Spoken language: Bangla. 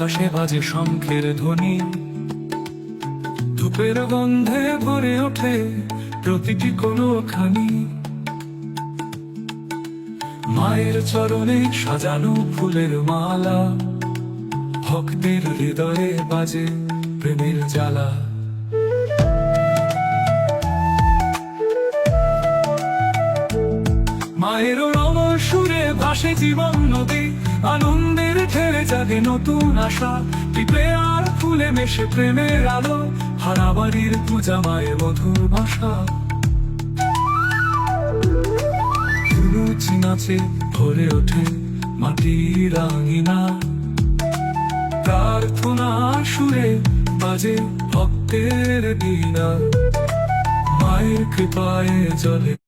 আকাশে বাজে শঙ্খের ধ্বনি, ধূপের গন্ধে ভরে ওঠে প্রতিটি কোণখানি। মায়ের চরণে সাজানো ফুলের মালা, ভক্তের হৃদয়ে বাজে প্রেমের জ্বালা। মায়ের রমণ সুরে ভাসে জীবন নদী, আনন্দের ঢেলে জাগে নতুন আশা। পিঁপড়ে আর ফুলে মেশে প্রেমের আলো, হারাবাড়ির পূজা মায়ের মধুর ভাষা। নাচে ভরে ওঠে মাটির আঙিনা, প্রার্থনা সুরে বাজে ভক্তের বীণা। মায়ের কৃপায় জলে